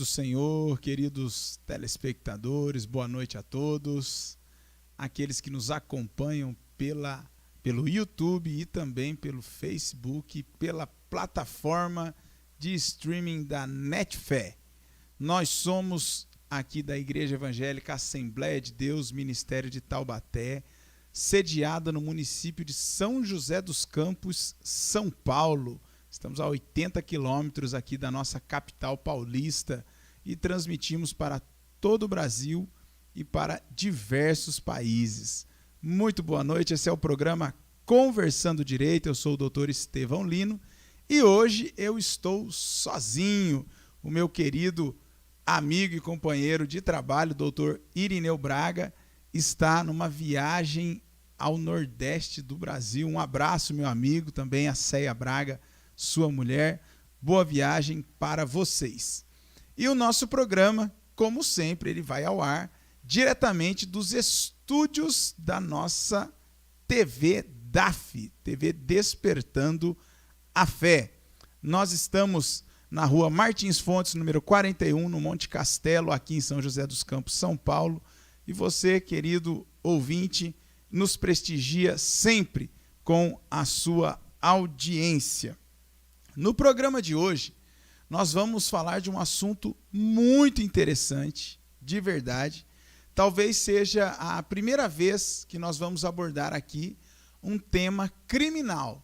do Senhor, queridos telespectadores, boa noite a todos, aqueles que nos acompanham pelo YouTube e também pelo Facebook, pela plataforma de streaming da Netfé. Nós somos aqui da Igreja Evangélica Assembleia de Deus, Ministério de Taubaté, sediada no município de São José dos Campos, São Paulo. Estamos a 80 quilômetros aqui da nossa capital paulista e transmitimos para todo o Brasil e para diversos países. Muito boa noite, esse é o programa Conversando Direito, eu sou o Dr. Estevão Lino e hoje eu estou sozinho. O meu querido amigo e companheiro de trabalho, Dr. Irineu Braga, está numa viagem ao Nordeste do Brasil. Um abraço, meu amigo, também a Céia Braga, sua mulher, boa viagem para vocês. E o nosso programa, como sempre, ele vai ao ar diretamente dos estúdios da nossa TV DAF, TV Despertando a Fé. Nós estamos na rua Martins Fontes, número 41, no Monte Castelo, aqui em São José dos Campos, São Paulo. E você, querido ouvinte, nos prestigia sempre com a sua audiência. No programa de hoje, nós vamos falar de um assunto muito interessante, de verdade. Talvez seja a primeira vez que nós vamos abordar aqui um tema criminal.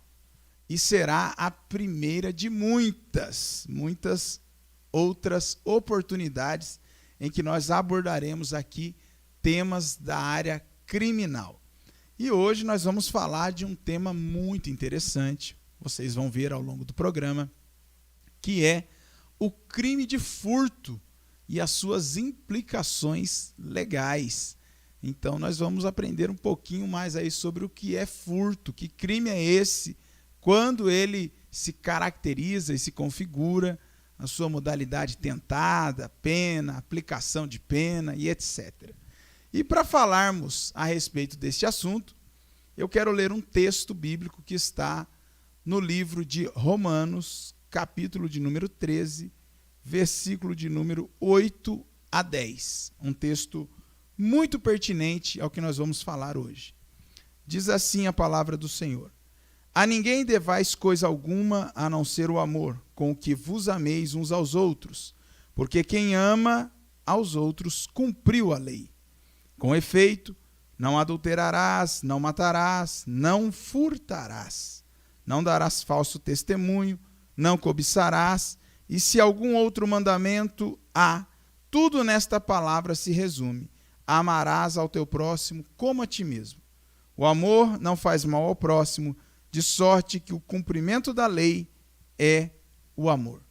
E será a primeira de muitas outras oportunidades em que nós abordaremos aqui temas da área criminal. E hoje nós vamos falar de um tema muito interessante. Vocês vão ver ao longo do programa, que é o crime de furto e as suas implicações legais. Então nós vamos aprender um pouquinho mais aí sobre o que é furto, que crime é esse, quando ele se caracteriza e se configura, a sua modalidade tentada, pena, aplicação de pena e etc. E para falarmos a respeito deste assunto, eu quero ler um texto bíblico que está no livro de Romanos, capítulo de número 13, versículo de número 8 a 10. Um texto muito pertinente ao que nós vamos falar hoje. Diz assim a palavra do Senhor: A ninguém devais coisa alguma a não ser o amor, com o que vos ameis uns aos outros, porque quem ama aos outros cumpriu a lei. Com efeito, não adulterarás, não matarás, não furtarás. Não darás falso testemunho, não cobiçarás, e se algum outro mandamento há, tudo nesta palavra se resume: amarás ao teu próximo como a ti mesmo. O amor não faz mal ao próximo, de sorte que o cumprimento da lei é o amor.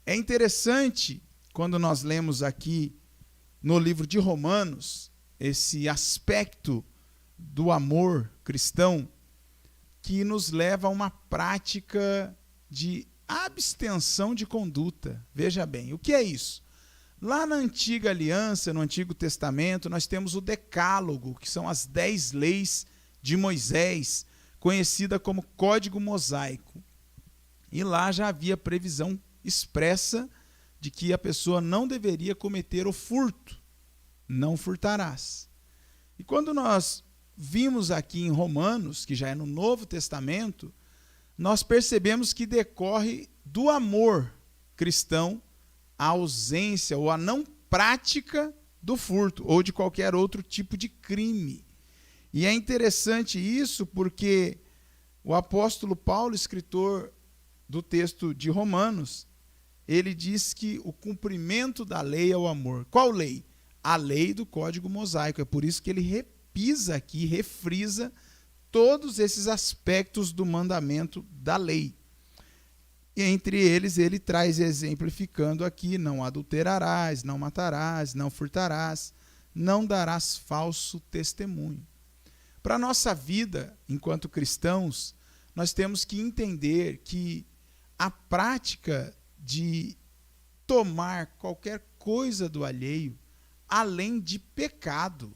É interessante, quando nós lemos aqui no livro de Romanos, esse aspecto do amor cristão, que nos leva a uma prática de abstenção de conduta. Veja bem, o que é isso? Lá na Antiga Aliança, no Antigo Testamento, nós temos o Decálogo, que são as 10 leis de Moisés, conhecida como Código Mosaico. E lá já havia previsão expressa de que a pessoa não deveria cometer o furto. Não furtarás. E quando nós vimos aqui em Romanos, que já é no Novo Testamento, nós percebemos que decorre do amor cristão a ausência ou a não prática do furto ou de qualquer outro tipo de crime. E é interessante isso porque o apóstolo Paulo, escritor do texto de Romanos, ele diz que o cumprimento da lei é o amor. Qual lei? A lei do Código Mosaico. É por isso que ele repisa aqui, refrisa todos esses aspectos do mandamento da lei. E entre eles, ele traz exemplificando aqui: não adulterarás, não matarás, não furtarás, não darás falso testemunho. Para a nossa vida, enquanto cristãos, nós temos que entender que a prática de tomar qualquer coisa do alheio, além de pecado,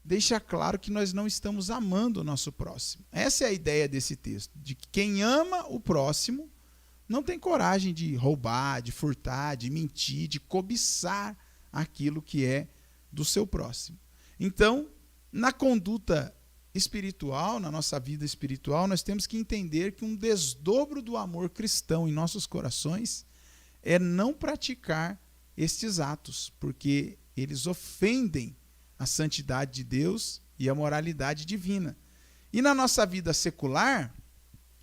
deixa claro que nós não estamos amando o nosso próximo. Essa é a ideia desse texto, de que quem ama o próximo não tem coragem de roubar, de furtar, de mentir, de cobiçar aquilo que é do seu próximo. Então, na conduta espiritual, na nossa vida espiritual, nós temos que entender que um desdobro do amor cristão em nossos corações é não praticar estes atos, porque eles ofendem a santidade de Deus e a moralidade divina. E na nossa vida secular,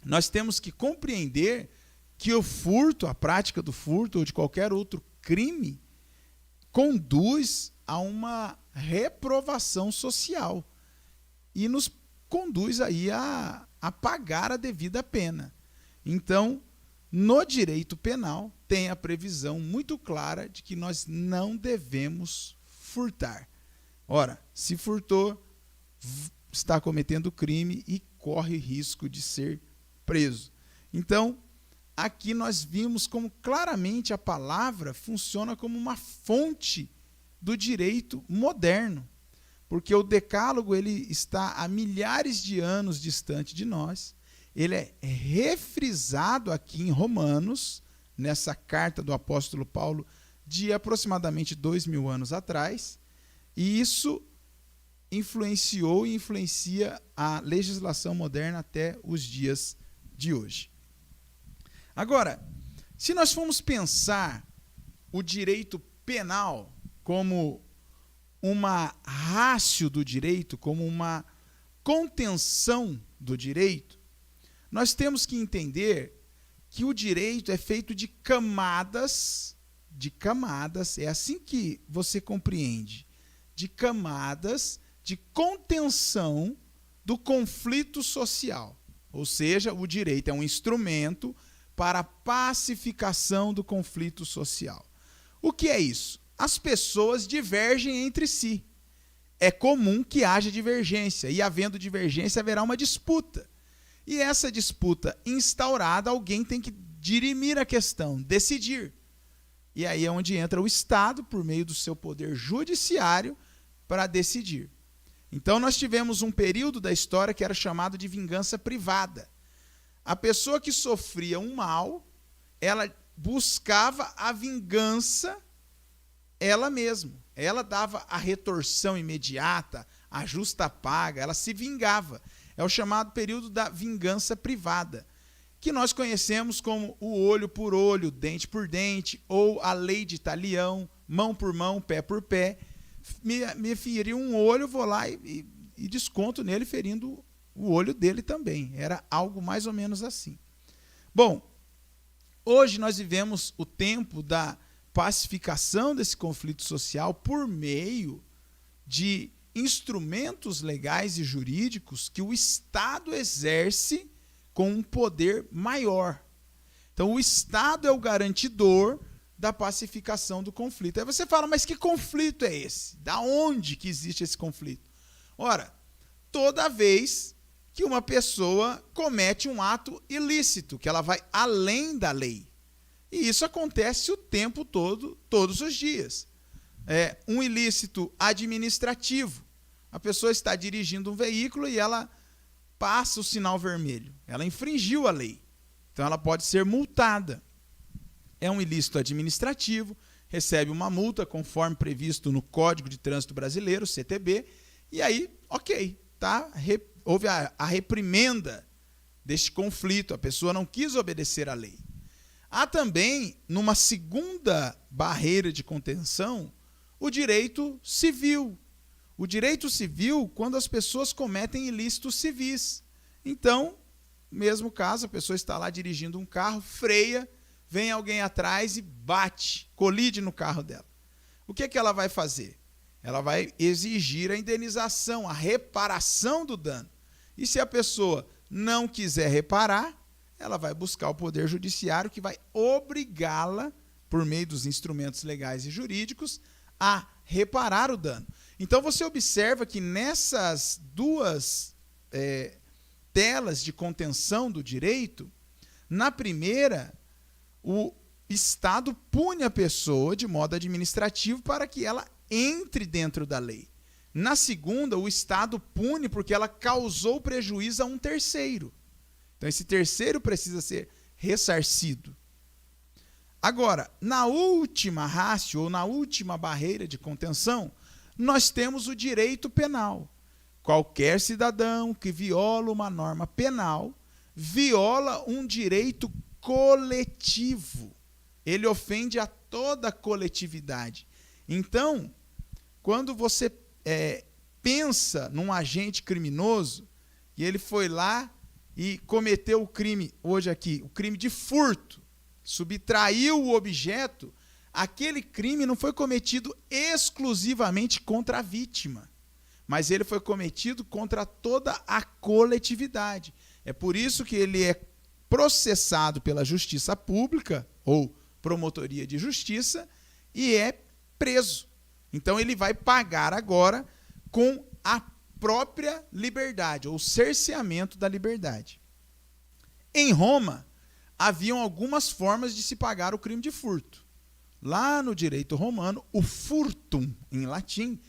nós temos que compreender que o furto, a prática do furto ou de qualquer outro crime, conduz a uma reprovação social e nos conduz aí a pagar a devida pena. Então, no direito penal, tem a previsão muito clara de que nós não devemos furtar. Ora, se furtou, está cometendo crime e corre risco de ser preso. Então, aqui nós vimos como claramente a palavra funciona como uma fonte do direito moderno, porque o decálogo ele está há milhares de anos distante de nós, ele é refrisado aqui em Romanos, nessa carta do apóstolo Paulo, de aproximadamente 2000 anos atrás, e isso influenciou e influencia a legislação moderna até os dias de hoje. Agora, se nós formos pensar o direito penal como uma ratio do direito, como uma contenção do direito, nós temos que entender que o direito é feito de camadas, é assim que você compreende, de camadas de contenção do conflito social. Ou seja, o direito é um instrumento para a pacificação do conflito social. O que é isso? As pessoas divergem entre si. É comum que haja divergência, e havendo divergência haverá uma disputa. E essa disputa instaurada, alguém tem que dirimir a questão, decidir. E aí é onde entra o Estado, por meio do seu poder judiciário, para decidir. Então nós tivemos um período da história que era chamado de vingança privada. A pessoa que sofria um mal, ela buscava a vingança ela mesma. Ela dava a retorção imediata, a justa paga, ela se vingava. É o chamado período da vingança privada, que nós conhecemos como o olho por olho, dente por dente, ou a lei de talião, mão por mão, pé por pé. Me feriu um olho, vou lá e desconto nele, ferindo o olho dele também. Era algo mais ou menos assim. Bom, hoje nós vivemos o tempo da pacificação desse conflito social por meio de instrumentos legais e jurídicos que o Estado exerce com um poder maior. Então, o Estado é o garantidor da pacificação do conflito. Aí você fala, mas que conflito é esse? Da onde que existe esse conflito? Ora, toda vez que uma pessoa comete um ato ilícito, que ela vai além da lei. E isso acontece o tempo todo, todos os dias. É um ilícito administrativo. A pessoa está dirigindo um veículo e ela passa o sinal vermelho. Ela infringiu a lei. Então ela pode ser multada. É um ilícito administrativo, recebe uma multa conforme previsto no Código de Trânsito Brasileiro, CTB, e aí, ok, tá? Houve a reprimenda deste conflito, a pessoa não quis obedecer à lei. Há também, numa segunda barreira de contenção, o direito civil. O direito civil, quando as pessoas cometem ilícitos civis. Então, mesmo caso, a pessoa está lá dirigindo um carro, freia, vem alguém atrás e bate, colide no carro dela. O que é que ela vai fazer? Ela vai exigir a indenização, a reparação do dano. E se a pessoa não quiser reparar, ela vai buscar o Poder Judiciário, que vai obrigá-la, por meio dos instrumentos legais e jurídicos, a reparar o dano. Então você observa que nessas duas telas de contenção do direito, na primeira, o Estado pune a pessoa de modo administrativo para que ela entre dentro da lei. Na segunda, o Estado pune porque ela causou prejuízo a um terceiro. Então esse terceiro precisa ser ressarcido. Agora, na última ratio, ou na última barreira de contenção, nós temos o direito penal. Qualquer cidadão que viola uma norma penal viola um direito coletivo. Ele ofende a toda a coletividade. Então, quando você pensa num agente criminoso, e ele foi lá e cometeu o crime, hoje aqui, o crime de furto, subtraiu o objeto, aquele crime não foi cometido exclusivamente contra a vítima, mas ele foi cometido contra toda a coletividade. É por isso que ele é processado pela justiça pública, ou promotoria de justiça, e é preso. Então ele vai pagar agora com a própria liberdade, ou cerceamento da liberdade. Em Roma, haviam algumas formas de se pagar o crime de furto. Lá no direito romano, o furtum, em latim,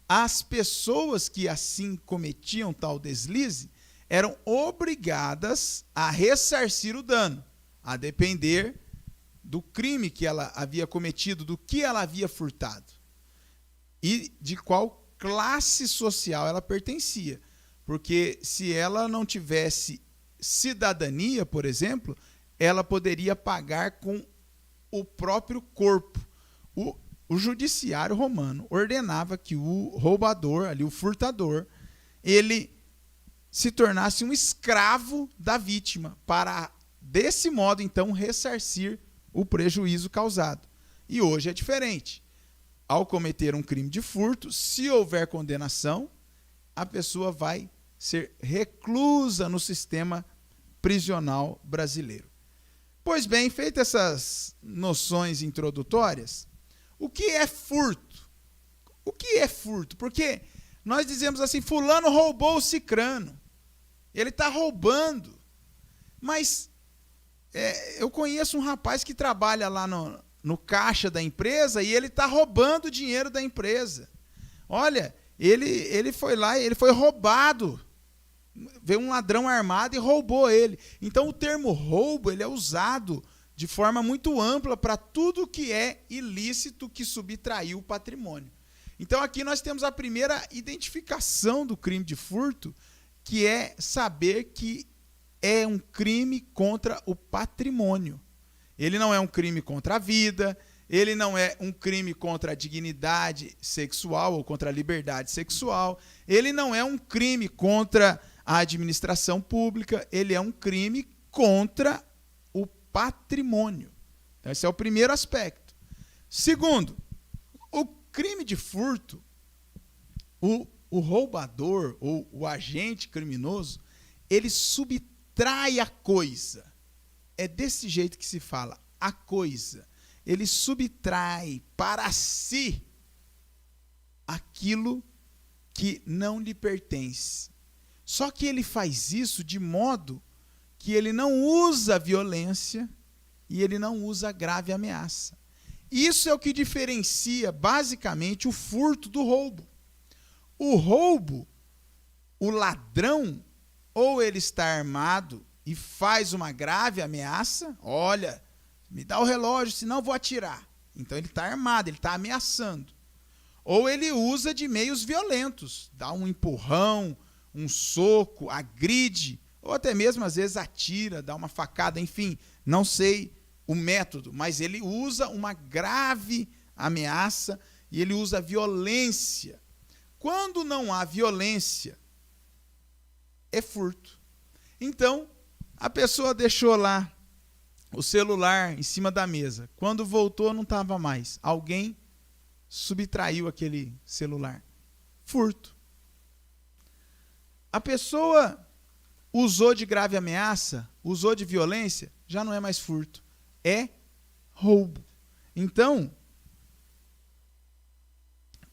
as pessoas que assim cometiam tal deslize eram obrigadas a ressarcir o dano, a depender do crime que ela havia cometido, do que ela havia furtado e de qual classe social ela pertencia. Porque se ela não tivesse cidadania, por exemplo, ela poderia pagar com o próprio corpo. O judiciário romano ordenava que o roubador, ali, o furtador, ele se tornasse um escravo da vítima, para, desse modo, então, ressarcir o prejuízo causado. E hoje é diferente. Ao cometer um crime de furto, se houver condenação, a pessoa vai ser reclusa no sistema prisional brasileiro. Pois bem, feitas essas noções introdutórias, o que é furto? O que é furto? Porque nós dizemos assim, fulano roubou o cicrano. Ele está roubando. Mas eu conheço um rapaz que trabalha lá no caixa da empresa e ele está roubando o dinheiro da empresa. Olha, ele foi lá e ele foi roubado. Veio um ladrão armado e roubou ele. Então o termo roubo ele é usado de forma muito ampla para tudo que é ilícito que subtraiu o patrimônio. Então aqui nós temos a primeira identificação do crime de furto, que é saber que é um crime contra o patrimônio. Ele não é um crime contra a vida, ele não é um crime contra a dignidade sexual ou contra a liberdade sexual, ele não é um crime contra a administração pública, ele é um crime contra o patrimônio. Então, esse é o primeiro aspecto. Segundo, o crime de furto, o roubador ou o agente criminoso, ele subtrai a coisa. É desse jeito que se fala, a coisa. Ele subtrai para si aquilo que não lhe pertence. Só que ele faz isso de modo que ele não usa violência e ele não usa grave ameaça. Isso é o que diferencia, basicamente, o furto do roubo. O roubo, o ladrão, ou ele está armado e faz uma grave ameaça, olha, me dá o relógio, senão eu vou atirar. Então ele está armado, ele está ameaçando. Ou ele usa de meios violentos, dá um empurrão, um soco, agride, ou até mesmo às vezes atira, dá uma facada, enfim, não sei o método, mas ele usa uma grave ameaça e ele usa violência. Quando não há violência, é furto. Então, a pessoa deixou lá o celular em cima da mesa. Quando voltou, não estava mais. Alguém subtraiu aquele celular. Furto. A pessoa usou de grave ameaça, usou de violência, já não é mais furto. É roubo. Então,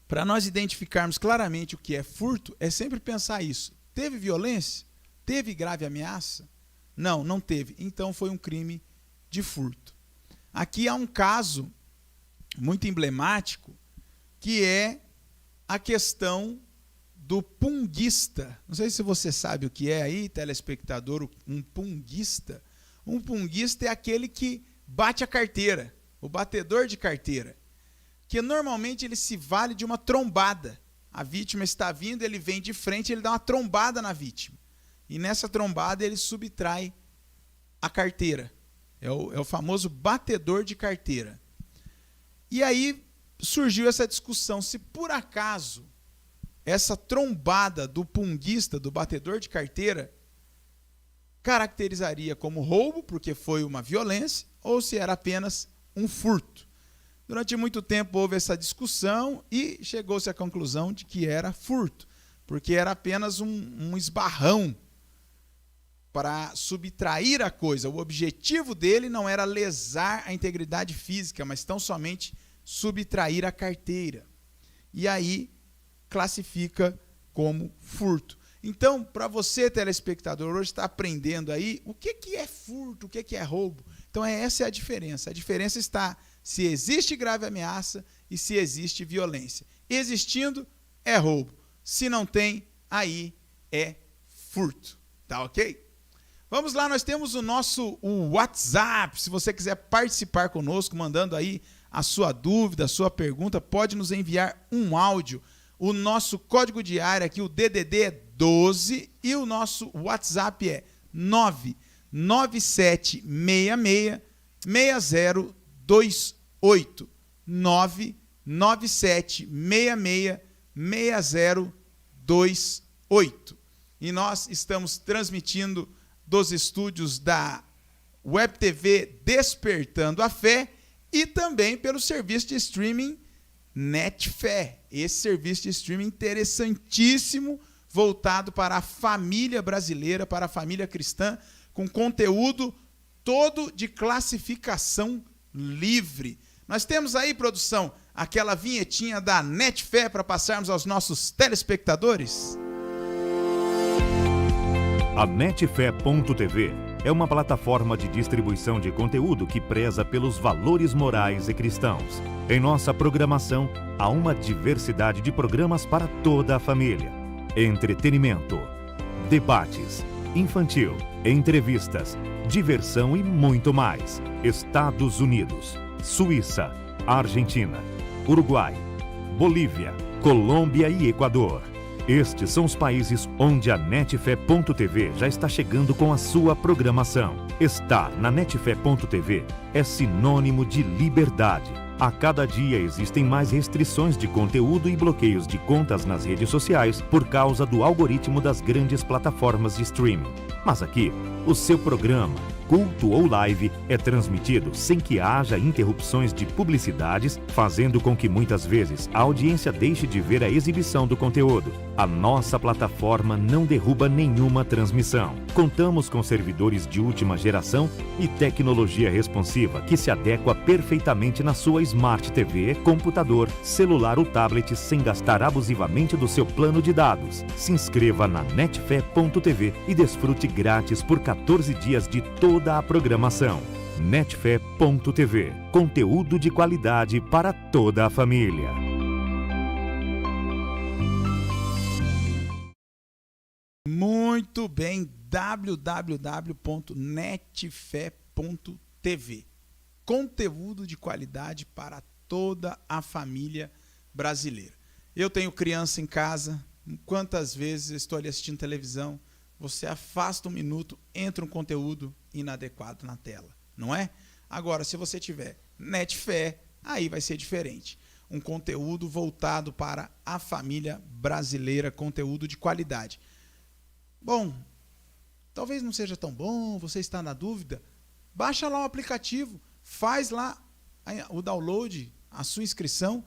para nós identificarmos claramente o que é furto, é sempre pensar isso. Teve violência? Teve grave ameaça? Não, não teve. Então foi um crime de furto. Aqui há um caso muito emblemático, que é a questão do punguista. Não sei se você sabe o que é aí, telespectador, um punguista. Um punguista é aquele que bate a carteira, o batedor de carteira, que normalmente ele se vale de uma trombada. A vítima está vindo, ele vem de frente, ele dá uma trombada na vítima. E nessa trombada ele subtrai a carteira. É o famoso batedor de carteira. E aí surgiu essa discussão, se por acaso essa trombada do punguista, do batedor de carteira, caracterizaria como roubo, porque foi uma violência, ou se era apenas um furto. Durante muito tempo houve essa discussão e chegou-se à conclusão de que era furto, porque era apenas um esbarrão para subtrair a coisa. O objetivo dele não era lesar a integridade física, mas tão somente subtrair a carteira. E aí classifica como furto. Então, para você, telespectador, hoje está aprendendo aí o que é furto, o que é roubo. Então, essa é a diferença. A diferença está se existe grave ameaça e se existe violência. Existindo, é roubo. Se não tem, aí é furto. Tá ok? Vamos lá, nós temos o nosso WhatsApp. Se você quiser participar conosco, mandando aí a sua dúvida, a sua pergunta, pode nos enviar um áudio. O nosso código de área aqui, o DDD é 12 e o nosso WhatsApp é 997666028. 997666028. E nós estamos transmitindo dos estúdios da Web TV Despertando a Fé e também pelo serviço de streaming Netfé. Esse serviço de streaming interessantíssimo, voltado para a família brasileira, para a família cristã, com conteúdo todo de classificação livre. Nós temos aí, produção, aquela vinhetinha da Netfé para passarmos aos nossos telespectadores? A Netfé.tv é uma plataforma de distribuição de conteúdo que preza pelos valores morais e cristãos. Em nossa programação, há uma diversidade de programas para toda a família. Entretenimento, debates, infantil, entrevistas, diversão e muito mais. Estados Unidos, Suíça, Argentina, Uruguai, Bolívia, Colômbia e Equador. Estes são os países onde a Netfé.tv já está chegando com a sua programação. Estar na Netfé.tv é sinônimo de liberdade. A cada dia existem mais restrições de conteúdo e bloqueios de contas nas redes sociais por causa do algoritmo das grandes plataformas de streaming. Mas aqui, o seu programa, culto ou live, é transmitido sem que haja interrupções de publicidades, fazendo com que muitas vezes a audiência deixe de ver a exibição do conteúdo. A nossa plataforma não derruba nenhuma transmissão. Contamos com servidores de última geração e tecnologia responsiva que se adequa perfeitamente na sua Smart TV, computador, celular ou tablet sem gastar abusivamente do seu plano de dados. Se inscreva na Netfé.tv e desfrute grátis por 14 dias de toda a programação. Netfé.tv, conteúdo de qualidade para toda a família. Muito bem, www.netfé.tv. Conteúdo de qualidade para toda a família brasileira. Eu tenho criança em casa, quantas vezes eu estou ali assistindo televisão, você afasta um minuto, entra um conteúdo inadequado na tela, não é? Agora, se você tiver Netfé, aí vai ser diferente. Um conteúdo voltado para a família brasileira, conteúdo de qualidade. Bom, talvez não seja tão bom, você está na dúvida, baixa lá o aplicativo, faz lá o download, a sua inscrição,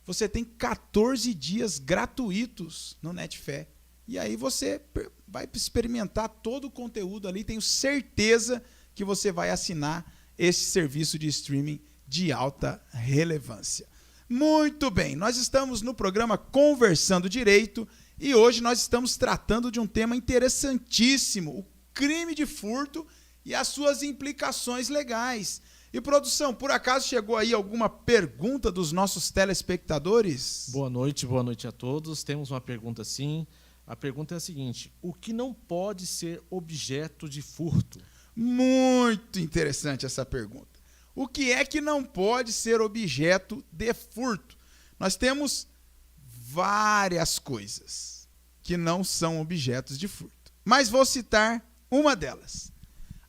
você tem 14 dias gratuitos no Netfé. E aí você vai experimentar todo o conteúdo ali, tenho certeza que você vai assinar esse serviço de streaming de alta relevância. Muito bem, nós estamos no programa Conversando Direito e hoje nós estamos tratando de um tema interessantíssimo, o crime de furto e as suas implicações legais. E, produção, por acaso chegou aí alguma pergunta dos nossos telespectadores? Boa noite a todos. Temos uma pergunta sim. A pergunta é a seguinte: o que não pode ser objeto de furto? Muito interessante essa pergunta. O que é que não pode ser objeto de furto? Nós temos várias coisas que não são objetos de furto, mas vou citar uma delas.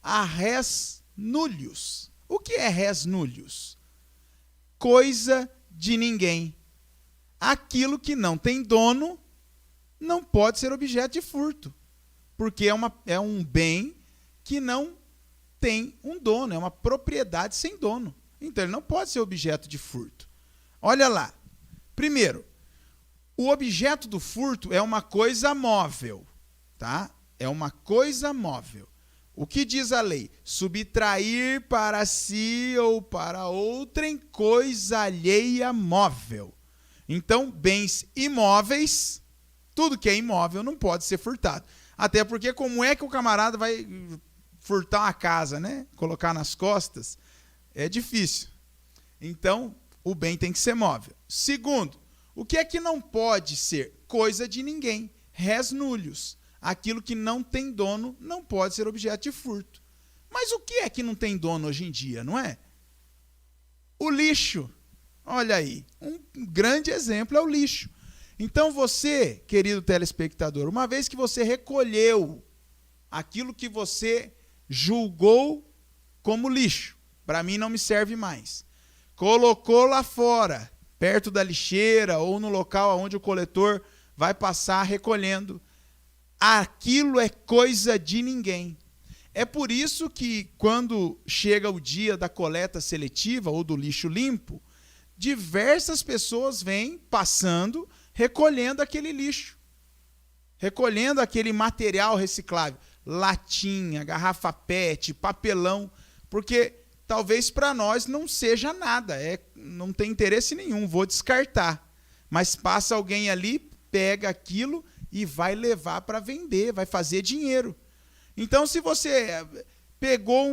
A res nullius. O que é res nullius? Coisa de ninguém. Aquilo que não tem dono não pode ser objeto de furto, porque é um bem que não tem um dono, é uma propriedade sem dono. Então ele não pode ser objeto de furto. Olha lá. Primeiro, o objeto do furto é uma coisa móvel, tá? É uma coisa móvel. O que diz a lei? Subtrair para si ou para outrem coisa alheia móvel. Então, bens imóveis, tudo que é imóvel não pode ser furtado. Até porque como é que o camarada vai furtar uma casa, né? Colocar nas costas? É difícil. Então, o bem tem que ser móvel. Segundo, o que é que não pode ser? Coisa de ninguém. Res nullius. Aquilo que não tem dono não pode ser objeto de furto. Mas o que é que não tem dono hoje em dia, não é? O lixo. Olha aí, um grande exemplo é o lixo. Então você, querido telespectador, uma vez que você recolheu aquilo que você julgou como lixo, para mim não me serve mais, colocou lá fora, perto da lixeira ou no local onde o coletor vai passar recolhendo, aquilo é coisa de ninguém. É por isso que quando chega o dia da coleta seletiva ou do lixo limpo, diversas pessoas vêm passando, recolhendo aquele lixo, recolhendo aquele material reciclável, latinha, garrafa PET, papelão, porque talvez para nós não seja nada, não tem interesse nenhum, vou descartar. Mas passa alguém ali, pega aquilo e vai levar para vender, vai fazer dinheiro. Então, se você pegou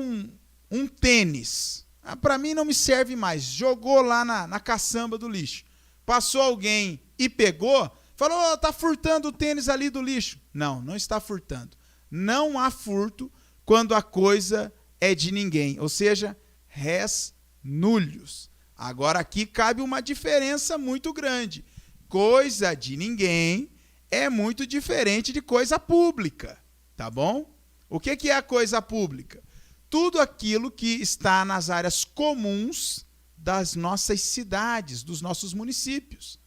um tênis, para mim não me serve mais, jogou lá na caçamba do lixo, passou alguém e pegou, falou, está furtando o tênis ali do lixo. Não, não está furtando. Não há furto quando a coisa é de ninguém, ou seja, res nullius. Agora aqui cabe uma diferença muito grande. Coisa de ninguém é muito diferente de coisa pública, tá bom? O que é a coisa pública? Tudo aquilo que está nas áreas comuns das nossas cidades, dos nossos municípios.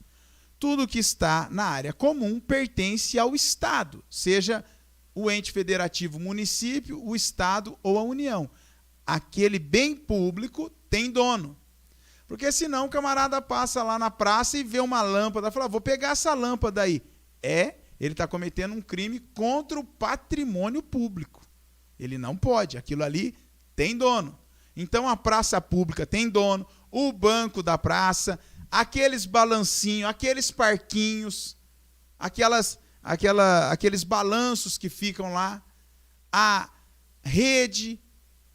Tudo que está na área comum pertence ao Estado, seja o ente federativo município, o Estado ou a União. Aquele bem público tem dono. Porque senão o camarada passa lá na praça e vê uma lâmpada e fala, vou pegar essa lâmpada aí. Ele está cometendo um crime contra o patrimônio público. Ele não pode, aquilo ali tem dono. Então a praça pública tem dono, o banco da praça, aqueles balancinhos, aqueles parquinhos, aqueles balanços que ficam lá, a rede,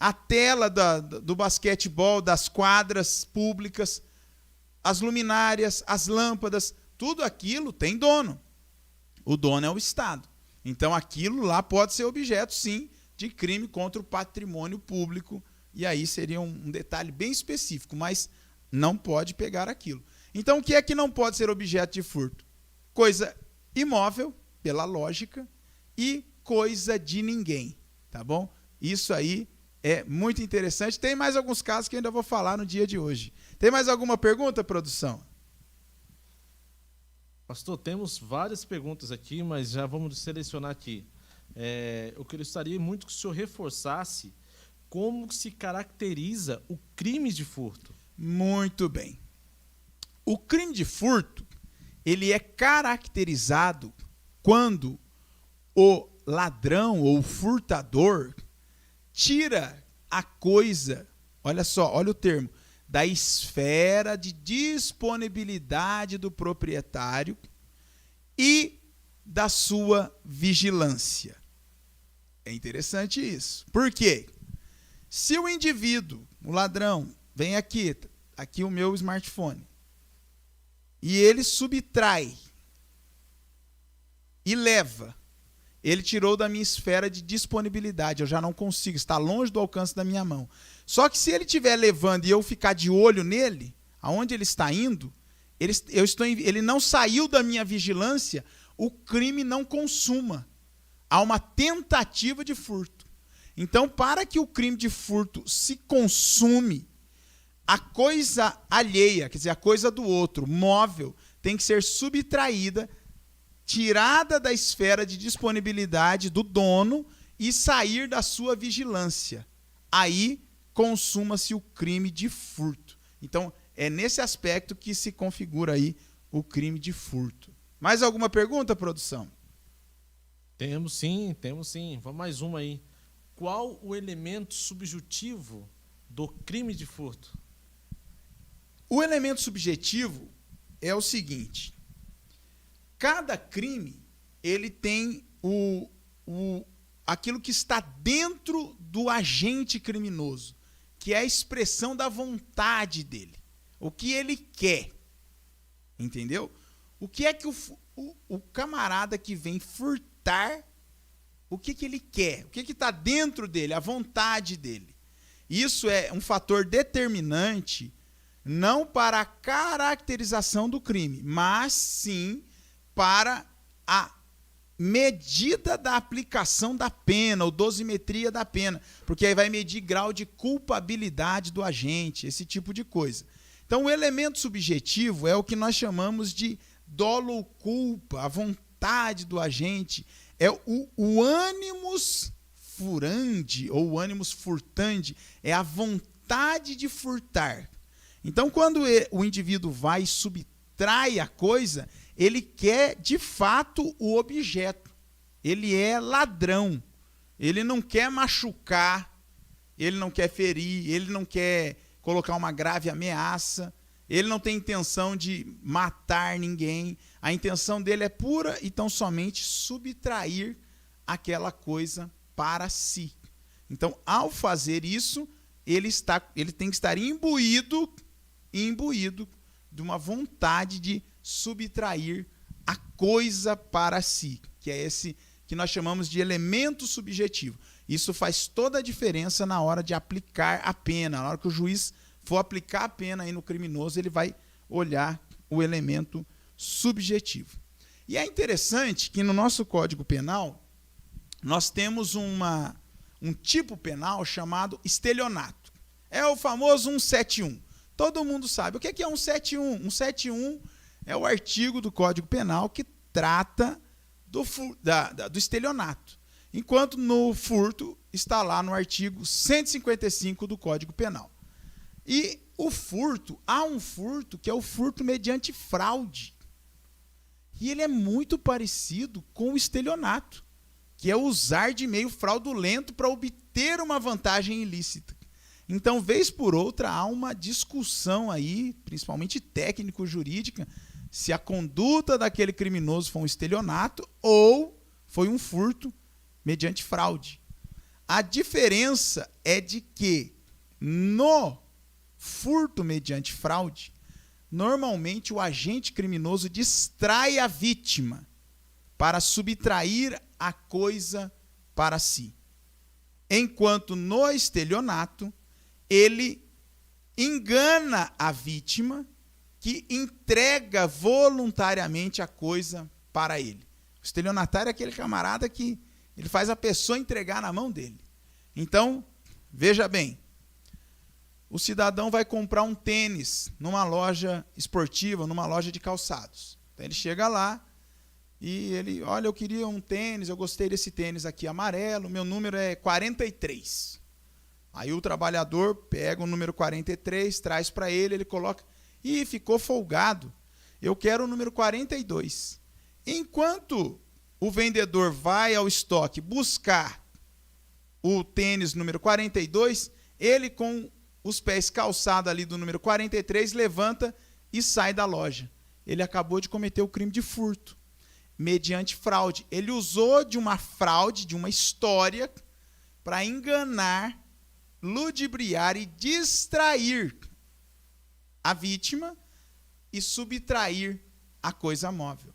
a tela do basquetebol, das quadras públicas, as luminárias, as lâmpadas, tudo aquilo tem dono. O dono é o Estado. Então aquilo lá pode ser objeto, sim, de crime contra o patrimônio público, e aí seria um detalhe bem específico, mas não pode pegar aquilo. Então o que é que não pode ser objeto de furto? Coisa imóvel, pela lógica, e coisa de ninguém, tá bom? Isso aí é muito interessante. Tem mais alguns casos que eu ainda vou falar no dia de hoje. Tem mais alguma pergunta, produção? Pastor, temos várias perguntas aqui, mas já vamos selecionar aqui. Eu gostaria muito que o senhor reforçasse como se caracteriza o crime de furto. Muito bem. O crime de furto, ele é caracterizado quando o ladrão ou o furtador tira a coisa, olha só, olha o termo, da esfera de disponibilidade do proprietário e da sua vigilância. É interessante isso. Por quê? Se o indivíduo, o ladrão, vem aqui o meu smartphone, e ele subtrai e leva, ele tirou da minha esfera de disponibilidade. Eu já não consigo, está longe do alcance da minha mão. Só que se ele estiver levando e eu ficar de olho nele, aonde ele está indo, ele não saiu da minha vigilância, o crime não consuma. Há uma tentativa de furto. Então, para que o crime de furto se consume, a coisa alheia, quer dizer, a coisa do outro, móvel, tem que ser subtraída, tirada da esfera de disponibilidade do dono e sair da sua vigilância. Aí consuma-se o crime de furto. Então, é nesse aspecto que se configura aí o crime de furto. Mais alguma pergunta, produção? Temos sim. Vamos mais uma aí. Qual o elemento subjetivo do crime de furto? O elemento subjetivo é o seguinte: cada crime ele tem aquilo que está dentro do agente criminoso, que é a expressão da vontade dele, o que ele quer, entendeu? O que é que o camarada que vem furtar, o que ele quer, o que está dentro dele, a vontade dele. Isso é um fator determinante não para a caracterização do crime, mas sim para a medida da aplicação da pena, ou dosimetria da pena, porque aí vai medir grau de culpabilidade do agente, esse tipo de coisa. Então, o elemento subjetivo é o que nós chamamos de dolo ou culpa, a vontade do agente, é o animus furandi, ou o animus furtandi, é a vontade de furtar. Então, quando o indivíduo vai e subtrai a coisa, ele quer, de fato, o objeto. Ele é ladrão. Ele não quer machucar, ele não quer ferir, ele não quer colocar uma grave ameaça, ele não tem intenção de matar ninguém. A intenção dele é pura e tão somente subtrair aquela coisa para si. Então, ao fazer isso, ele tem que estar imbuído de uma vontade de subtrair a coisa para si, que é esse que nós chamamos de elemento subjetivo. Isso faz toda a diferença na hora de aplicar a pena. Na hora que o juiz for aplicar a pena aí no criminoso, ele vai olhar o elemento subjetivo. E é interessante que no nosso Código Penal, nós temos um tipo penal chamado estelionato. É o famoso 171. Todo mundo sabe. O que é 171? 171 é o artigo do Código Penal que trata do estelionato. Enquanto no furto está lá no artigo 155 do Código Penal. E o furto, há um furto que é o furto mediante fraude. E ele é muito parecido com o estelionato, que é usar de meio fraudulento para obter uma vantagem ilícita. Então, vez por outra, há uma discussão aí, principalmente técnico-jurídica, se a conduta daquele criminoso foi um estelionato ou foi um furto mediante fraude. A diferença é de que no furto mediante fraude, normalmente o agente criminoso distrai a vítima para subtrair a coisa para si. Enquanto no estelionato, ele engana a vítima que entrega voluntariamente a coisa para ele. O estelionatário é aquele camarada que ele faz a pessoa entregar na mão dele. Então, veja bem, o cidadão vai comprar um tênis numa loja esportiva, numa loja de calçados. Então ele chega lá e ele, olha, eu queria um tênis, eu gostei desse tênis aqui amarelo, meu número é 43. Aí o trabalhador pega o número 43, traz para ele, ele coloca, e ficou folgado, eu quero o número 42. Enquanto o vendedor vai ao estoque buscar o tênis número 42, ele com os pés calçados ali do número 43, levanta e sai da loja. Ele acabou de cometer o crime de furto, mediante fraude. Ele usou de uma fraude, de uma história, para enganar, ludibriar e distrair a vítima e subtrair a coisa móvel.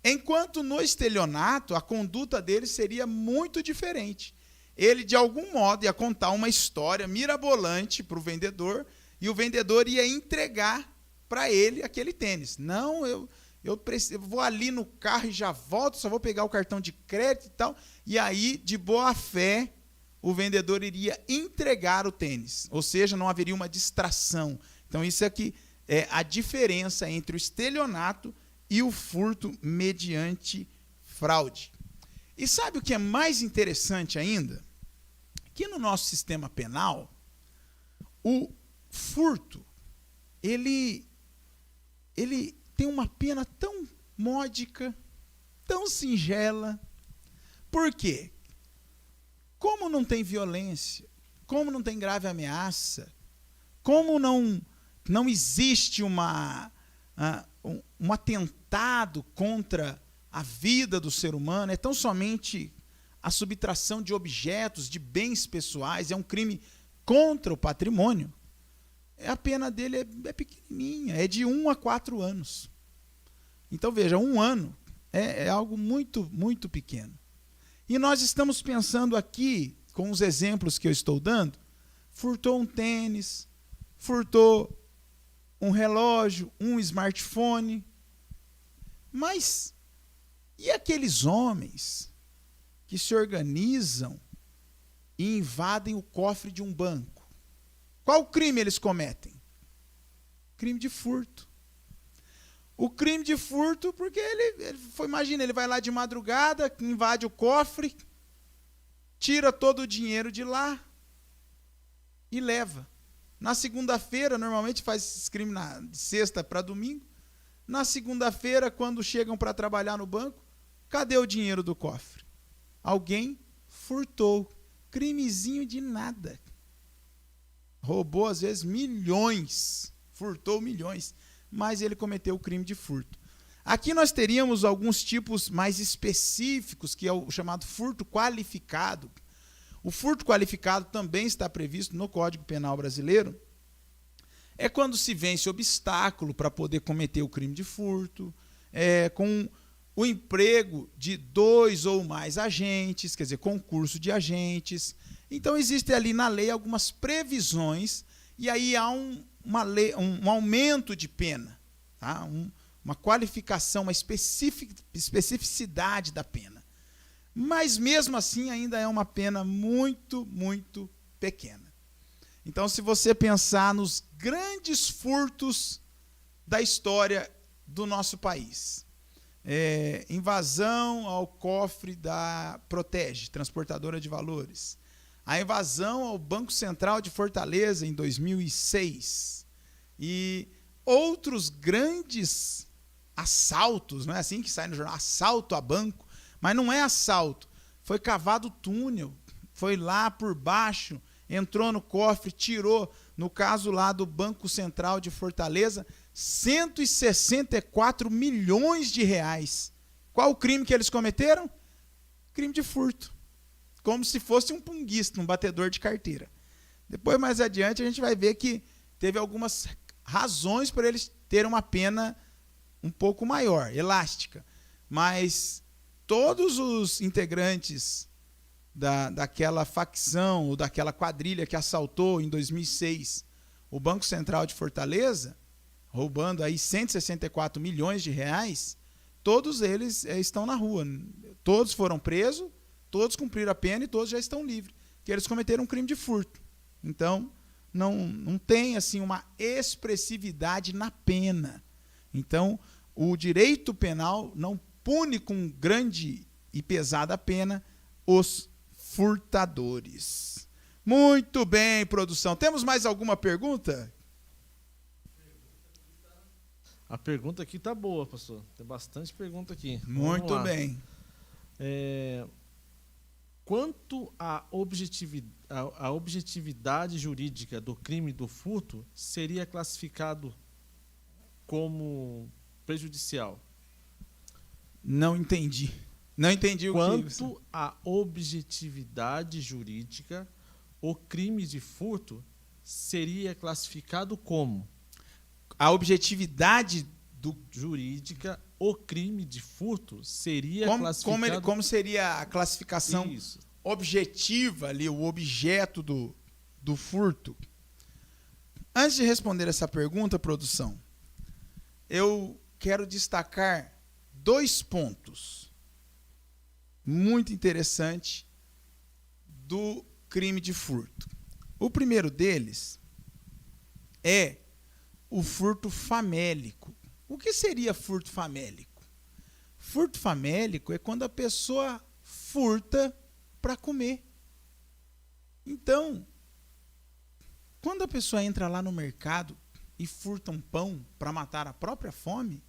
Enquanto no estelionato, a conduta dele seria muito diferente. Ele, de algum modo, ia contar uma história mirabolante para o vendedor e o vendedor ia entregar para ele aquele tênis. Não, eu vou ali no carro e já volto, só vou pegar o cartão de crédito e tal. E aí, de boa fé, o vendedor iria entregar o tênis. Ou seja, não haveria uma distração. Então, isso aqui é a diferença entre o estelionato e o furto mediante fraude. E sabe o que é mais interessante ainda? Que no nosso sistema penal, o furto, ele tem uma pena tão módica, tão singela. Por quê? Como não tem violência, como não tem grave ameaça, como não existe um atentado contra a vida do ser humano, é tão somente a subtração de objetos, de bens pessoais, é um crime contra o patrimônio, a pena dele é pequenininha, é de 1 a 4 anos. Então, veja, 1 ano é algo muito, muito pequeno. E nós estamos pensando aqui, com os exemplos que eu estou dando, furtou um tênis, furtou um relógio, um smartphone. Mas e aqueles homens que se organizam e invadem o cofre de um banco? Qual crime eles cometem? Crime de furto. O crime de furto, porque imagina, ele vai lá de madrugada, invade o cofre, tira todo o dinheiro de lá e leva. Na segunda-feira, normalmente faz esse crime de sexta para domingo. Na segunda-feira, quando chegam para trabalhar no banco, cadê o dinheiro do cofre? Alguém furtou. Crimezinho de nada. Roubou, às vezes, milhões. Furtou milhões. Mas ele cometeu o crime de furto. Aqui nós teríamos alguns tipos mais específicos, que é o chamado furto qualificado. O furto qualificado também está previsto no Código Penal brasileiro. É quando se vence obstáculo para poder cometer o crime de furto, com o emprego de 2 ou mais agentes, quer dizer, concurso de agentes. Então, existe ali na lei algumas previsões, e aí há um aumento de pena, tá? Uma qualificação, uma especificidade da pena. Mas, mesmo assim, ainda é uma pena muito, muito pequena. Então, se você pensar nos grandes furtos da história do nosso país, invasão ao cofre da Protege, transportadora de valores, a invasão ao Banco Central de Fortaleza em 2006 e outros grandes assaltos, não é assim que sai no jornal, assalto a banco, mas não é assalto, foi cavado túnel, foi lá por baixo, entrou no cofre, tirou, no caso lá do Banco Central de Fortaleza, 164 milhões de reais. Qual o crime que eles cometeram? Crime de furto. Como se fosse um punguista, um batedor de carteira. Depois, mais adiante, a gente vai ver que teve algumas razões para eles terem uma pena um pouco maior, elástica. Mas todos os integrantes daquela facção ou daquela quadrilha que assaltou em 2006 o Banco Central de Fortaleza, roubando aí 164 milhões de reais, todos eles estão na rua. Todos foram presos, todos cumpriram a pena e todos já estão livres, porque eles cometeram um crime de furto. Então, não tem assim uma expressividade na pena. Então, o direito penal não pune com grande e pesada pena os furtadores. Muito bem, produção. Temos mais alguma pergunta? A pergunta aqui tá boa, pastor. Tem bastante pergunta aqui. Muito bem. Quanto à objetividade jurídica do crime do furto, seria classificado como prejudicial? Não entendi. Não entendi o que... Quanto à objetividade jurídica, o crime de furto seria classificado como? A objetividade jurídica o crime de furto seria classificado... Como seria a classificação Isso. objetiva ali, o objeto do furto? Antes de responder essa pergunta, produção, eu quero destacar 2 pontos muito interessantes do crime de furto. O primeiro deles é o furto famélico. O que seria furto famélico? Furto famélico é quando a pessoa furta para comer. Então, quando a pessoa entra lá no mercado e furta um pão para matar a própria fome,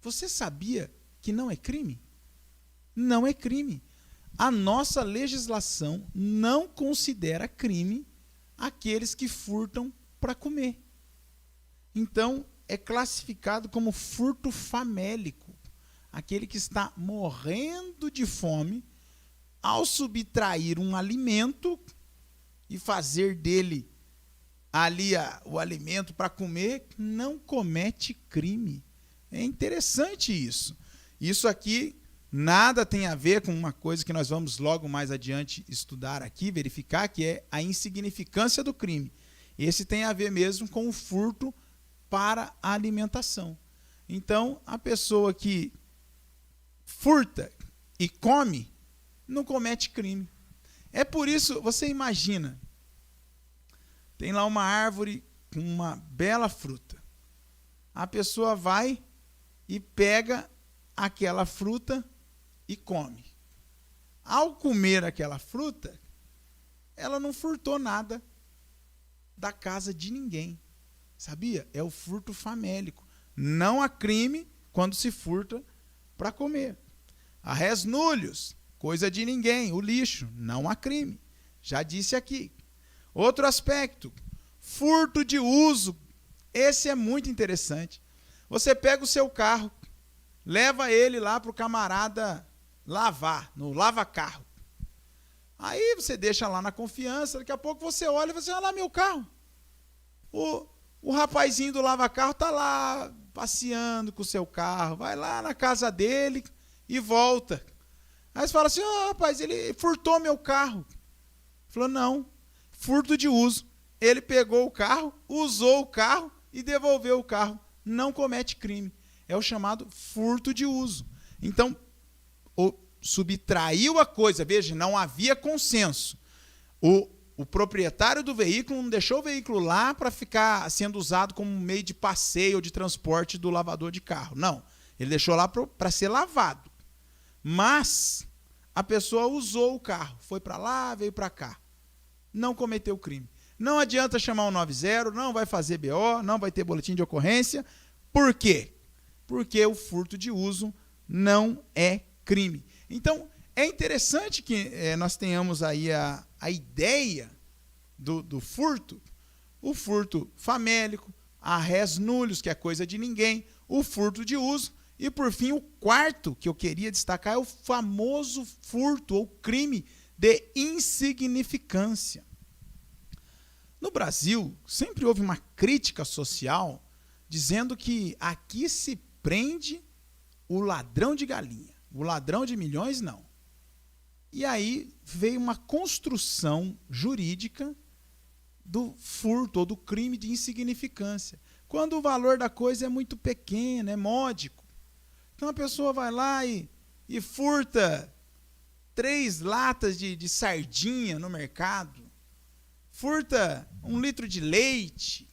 você sabia que não é crime? Não é crime. A nossa legislação não considera crime aqueles que furtam para comer. Então, é classificado como furto famélico, aquele que está morrendo de fome, ao subtrair um alimento e fazer dele ali o alimento para comer, não comete crime. É interessante isso. Isso aqui nada tem a ver com uma coisa que nós vamos logo mais adiante estudar aqui, verificar, que é a insignificância do crime. Esse tem a ver mesmo com o furto para a alimentação. Então, a pessoa que furta e come, não comete crime. É por isso, você imagina, tem lá uma árvore com uma bela fruta. A pessoa vai e pega aquela fruta e come. Ao comer aquela fruta, ela não furtou nada da casa de ninguém. Sabia? É o furto famélico. Não há crime quando se furta para comer. A res nullius, coisa de ninguém, o lixo, não há crime. Já disse aqui. Outro aspecto, furto de uso. Esse é muito interessante. Você pega o seu carro, leva ele lá para o camarada lavar, no lava-carro. Aí você deixa lá na confiança, daqui a pouco você olha e você olha lá meu carro. O rapazinho do lava-carro está lá passeando com o seu carro, vai lá na casa dele e volta. Aí você fala assim, rapaz, ele furtou meu carro. Falou, não, furto de uso. Ele pegou o carro, usou o carro e devolveu o carro. Não comete crime. É o chamado furto de uso. Então, subtraiu a coisa. Veja, não havia consenso. O proprietário do veículo não deixou o veículo lá para ficar sendo usado como meio de passeio ou de transporte do lavador de carro. Não. Ele deixou lá para ser lavado. Mas a pessoa usou o carro. Foi para lá, veio para cá. Não cometeu crime. Não adianta chamar o 90, não vai fazer BO, não vai ter boletim de ocorrência. Por quê? Porque o furto de uso não é crime. Então, é interessante que nós tenhamos aí a ideia do furto, o furto famélico, a res nullius, que é coisa de ninguém, o furto de uso, e, por fim, o quarto que eu queria destacar é o famoso furto ou crime de insignificância. No Brasil, sempre houve uma crítica social dizendo que aqui se prende o ladrão de galinha, o ladrão de milhões não. E aí veio uma construção jurídica do furto ou do crime de insignificância, quando o valor da coisa é muito pequeno, é módico. Então a pessoa vai lá e furta 3 latas de sardinha no mercado, furta 1 litro de leite,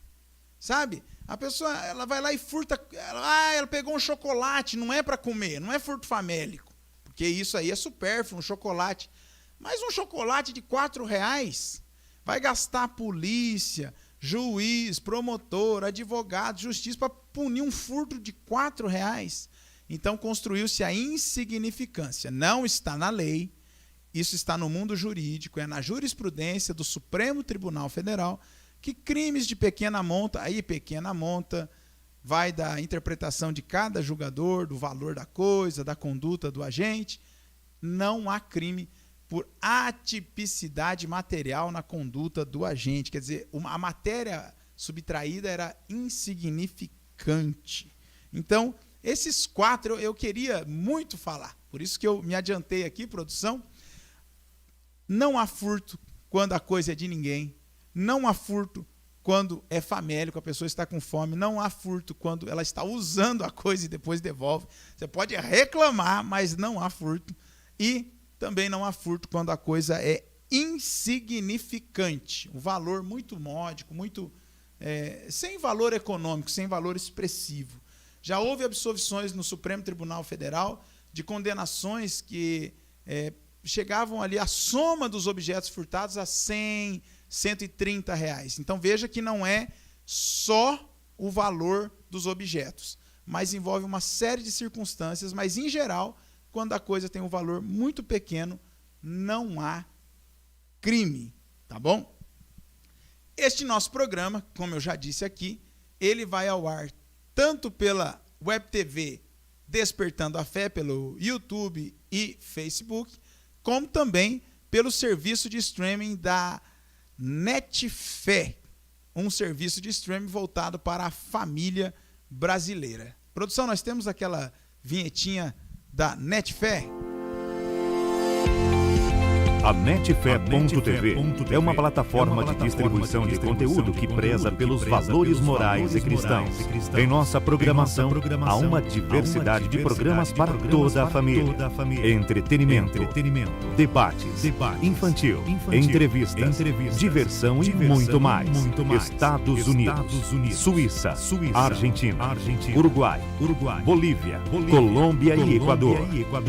sabe? A pessoa ela vai lá e furta, ela pegou um chocolate, não é para comer, não é furto famélico, porque isso aí é supérfluo, um chocolate. Mas um chocolate de R$4 vai gastar polícia, juiz, promotor, advogado, justiça para punir um furto de R$4. Então construiu-se a insignificância. Não está na lei, isso está no mundo jurídico, é na jurisprudência do Supremo Tribunal Federal, que crimes de pequena monta, aí pequena monta, vai da interpretação de cada julgador, do valor da coisa, da conduta do agente, não há crime por atipicidade material na conduta do agente. Quer dizer, a matéria subtraída era insignificante. Então, esses 4 eu queria muito falar, por isso que eu me adiantei aqui, produção. Não há furto quando a coisa é de ninguém, não há furto quando é famélico, a pessoa está com fome, não há furto quando ela está usando a coisa e depois devolve. Você pode reclamar, mas não há furto. E também não há furto quando a coisa é insignificante, um valor muito módico, muito sem valor econômico, sem valor expressivo. Já houve absolvições no Supremo Tribunal Federal de condenações que chegavam ali, a soma dos objetos furtados a 100, 130 reais. Então veja que não é só o valor dos objetos, mas envolve uma série de circunstâncias, mas em geral, quando a coisa tem um valor muito pequeno, não há crime, tá bom? Este nosso programa, como eu já disse aqui, ele vai ao ar tanto pela Web TV Despertando a Fé, pelo YouTube e Facebook, como também pelo serviço de streaming da Netfé, um serviço de streaming voltado para a família brasileira. Produção, nós temos aquela vinhetinha da Netfé. A Netfé.tv é uma plataforma de distribuição de conteúdo que preza pelos valores morais e cristãos. Em nossa programação, há uma diversidade de programas para toda a família. Entretenimento, debates, infantil, entrevistas, diversão e muito mais. Estados Unidos, Suíça, Argentina, Uruguai, Bolívia, Colômbia e Equador.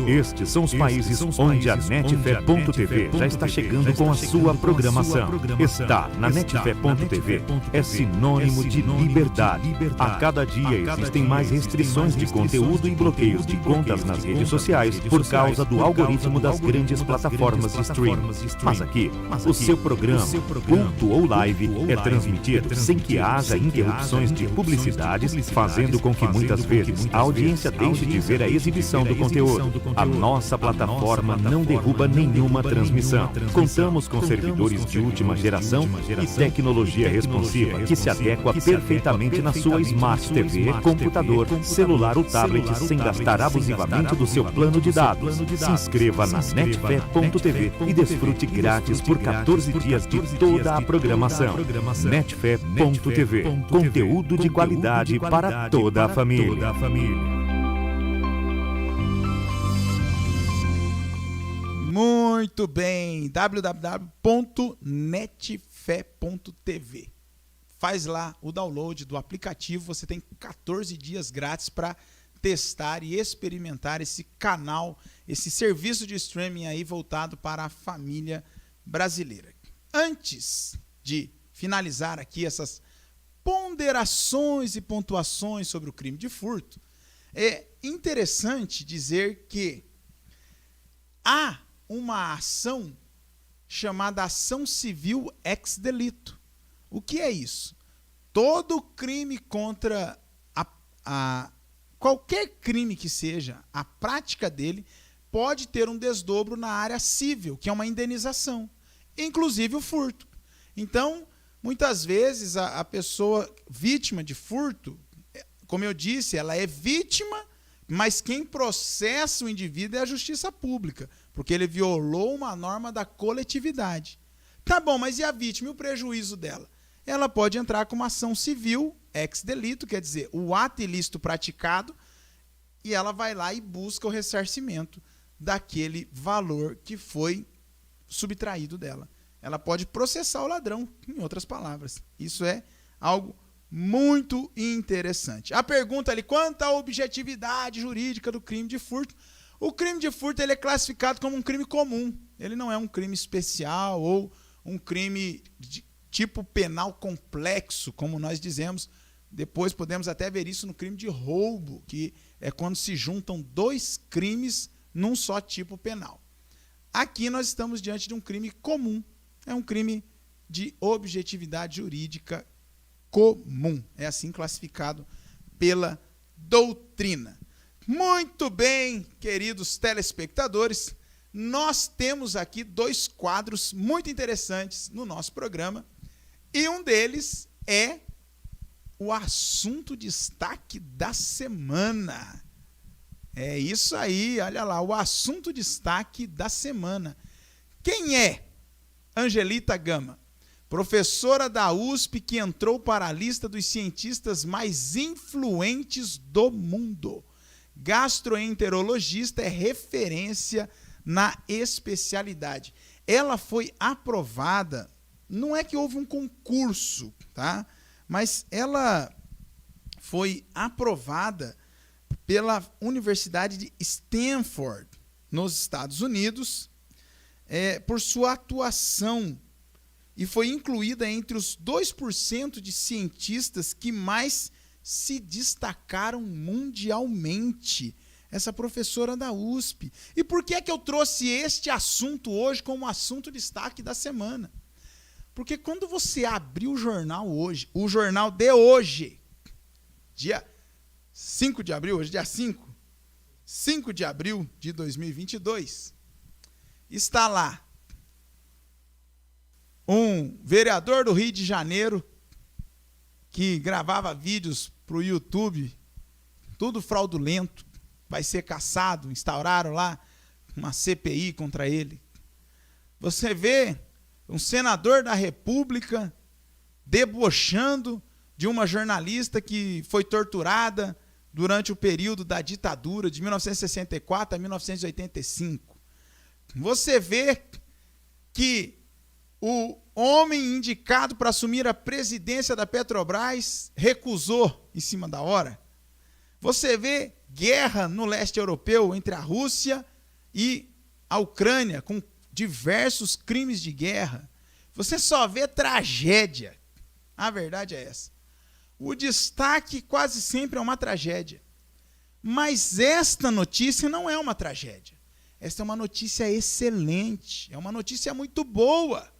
Estes são os países onde a Netfé.tv já está chegando com a sua programação. Estar na Netfé.tv é sinônimo de liberdade. A cada dia existem mais restrições de conteúdo e bloqueios de contas nas redes sociais por causa do algoritmo das grandes plataformas de streaming. Mas aqui, o seu programa, culto ou live, é transmitido sem que haja interrupções de publicidades, fazendo com que muitas vezes a audiência deixe de ver a exibição do conteúdo. A nossa plataforma não derruba nenhuma transmissão. Contamos com servidores de última geração e tecnologia responsiva que se adequa perfeitamente na sua Smart TV, computador, celular ou tablet sem gastar abusivamente do seu plano de dados. Se inscreva na Netfé.tv e desfrute grátis por 14 dias de toda a programação. Netfé.tv, conteúdo de qualidade para toda a família. Muito bem, www.netfé.tv. Faz lá o download do aplicativo, você tem 14 dias grátis para testar e experimentar esse canal, esse serviço de streaming aí voltado para a família brasileira. Antes de finalizar aqui essas ponderações e pontuações sobre o crime de furto, é interessante dizer que há uma ação chamada ação civil ex delito. O que é isso? Todo crime contra qualquer crime que seja, a prática dele pode ter um desdobro na área civil, que é uma indenização, inclusive o furto. Então, muitas vezes a pessoa vítima de furto, como eu disse, ela é vítima, mas quem processa o indivíduo é a justiça pública, porque ele violou uma norma da coletividade. Tá bom, mas e a vítima e o prejuízo dela? Ela pode entrar com uma ação civil ex delito, quer dizer, o ato ilícito praticado, e ela vai lá e busca o ressarcimento daquele valor que foi subtraído dela. Ela pode processar o ladrão, em outras palavras. Isso é algo muito interessante. A pergunta ali, quanto à objetividade jurídica do crime de furto? O crime de furto ele é classificado como um crime comum. Ele não é um crime especial ou um crime de tipo penal complexo, como nós dizemos. Depois podemos até ver isso no crime de roubo, que é quando se juntam 2 crimes num só tipo penal. Aqui nós estamos diante de um crime comum. É um crime de objetividade jurídica comum. É assim classificado pela doutrina. Muito bem, queridos telespectadores, nós temos aqui 2 quadros muito interessantes no nosso programa, e um deles é o assunto destaque da semana. É isso aí, olha lá, o assunto destaque da semana. Quem é Angelita Gama? Professora da USP que entrou para a lista dos cientistas mais influentes do mundo. Gastroenterologista, é referência na especialidade. Ela foi aprovada, não é que houve um concurso, tá? Mas ela foi aprovada pela Universidade de Stanford, nos Estados Unidos, por sua atuação, e foi incluída entre os 2% de cientistas que mais se destacaram mundialmente. Essa professora da USP. E por que é que eu trouxe este assunto hoje como assunto destaque da semana? Porque quando você abrir o jornal hoje, o jornal de hoje, dia 5 de abril, hoje dia 5 de abril de 2022, está lá um vereador do Rio de Janeiro que gravava vídeos para o YouTube, tudo fraudulento, vai ser cassado, instauraram lá uma CPI contra ele. Você vê um senador da República debochando de uma jornalista que foi torturada durante o período da ditadura de 1964 a 1985. Você vê que o homem indicado para assumir a presidência da Petrobras recusou em cima da hora. Você vê guerra no leste europeu entre a Rússia e a Ucrânia, com diversos crimes de guerra. Você só vê tragédia. A verdade é essa. O destaque quase sempre é uma tragédia. Mas esta notícia não é uma tragédia. Esta é uma notícia excelente, é uma notícia muito boa.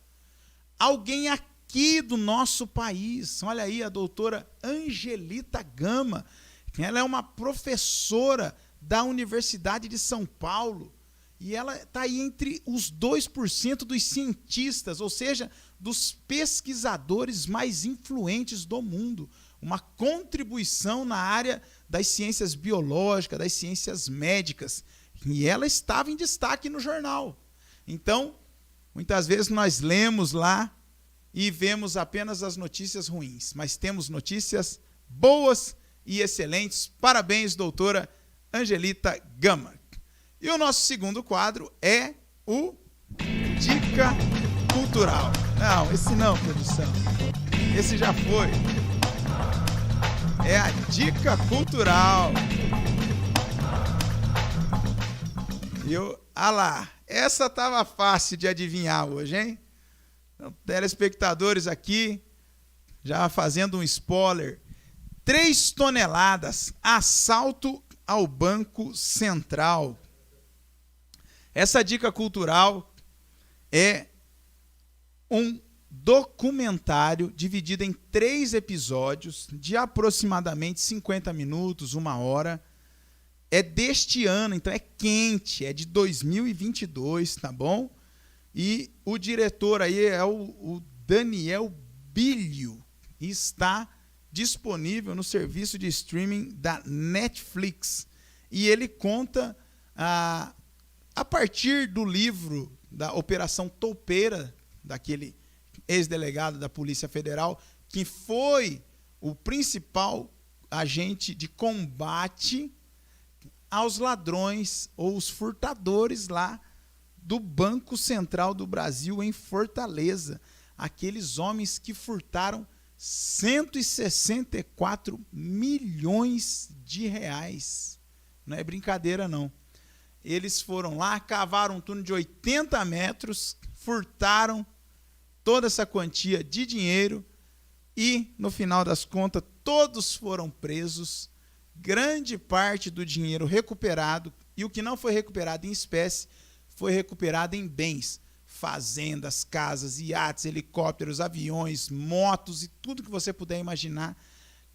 Alguém aqui do nosso país, olha aí a doutora Angelita Gama, ela é uma professora da Universidade de São Paulo, e ela está aí entre os 2% dos cientistas, ou seja, dos pesquisadores mais influentes do mundo. Uma contribuição na área das ciências biológicas, das ciências médicas, e ela estava em destaque no jornal. Então, muitas vezes nós lemos lá e vemos apenas as notícias ruins, mas temos notícias boas e excelentes. Parabéns, doutora Angelita Gama. E o nosso segundo quadro é o Dica Cultural. Não, esse não, produção. Esse já foi. É a Dica Cultural. Lá, essa estava fácil de adivinhar hoje, hein? Então, telespectadores aqui, já fazendo um spoiler. 3 toneladas, assalto ao Banco Central. Essa dica cultural é um documentário dividido em 3 episódios de aproximadamente 50 minutos, 1 hora. É deste ano, então é quente, é de 2022, tá bom? E o diretor aí é o Daniel Bilio, e está disponível no serviço de streaming da Netflix. E ele conta, a partir do livro da Operação Toupeira, daquele ex-delegado da Polícia Federal, que foi o principal agente de combate aos ladrões ou os furtadores lá do Banco Central do Brasil em Fortaleza. Aqueles homens que furtaram 164 milhões de reais. Não é brincadeira, não. Eles foram lá, cavaram um túnel de 80 metros, furtaram toda essa quantia de dinheiro e, no final das contas, todos foram presos. Grande parte do dinheiro recuperado, e o que não foi recuperado em espécie, foi recuperado em bens, fazendas, casas, iates, helicópteros, aviões, motos e tudo que você puder imaginar.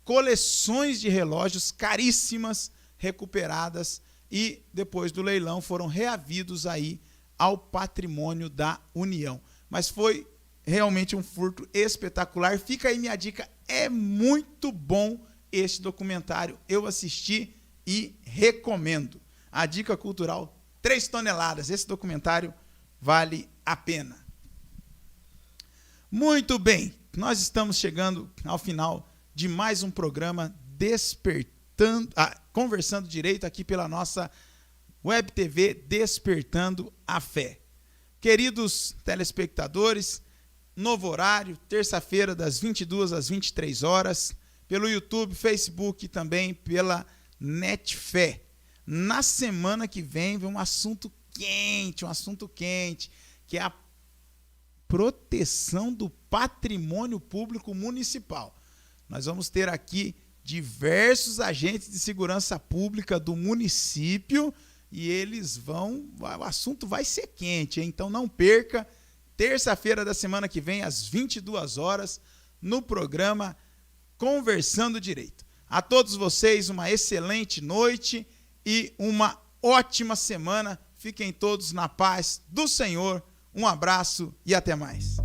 Coleções de relógios caríssimas recuperadas e, depois do leilão, foram reavidos aí ao patrimônio da União. Mas foi realmente um furto espetacular. Fica aí minha dica, é muito bom este documentário. Eu assisti e recomendo. A dica cultural 3 toneladas. Esse documentário vale a pena. Muito bem, nós estamos chegando ao final de mais um programa Conversando Direito aqui pela nossa Web TV Despertando a Fé. Queridos telespectadores, novo horário, terça-feira das 22 às 23 horas, pelo YouTube, Facebook e também pela Netfé. Na semana que vem um assunto quente, que é a proteção do patrimônio público municipal. Nós vamos ter aqui diversos agentes de segurança pública do município e o assunto vai ser quente, hein? Então não perca, terça-feira da semana que vem, às 22 horas, no programa Conversando Direito. A todos vocês, uma excelente noite e uma ótima semana. Fiquem todos na paz do Senhor. Um abraço e até mais.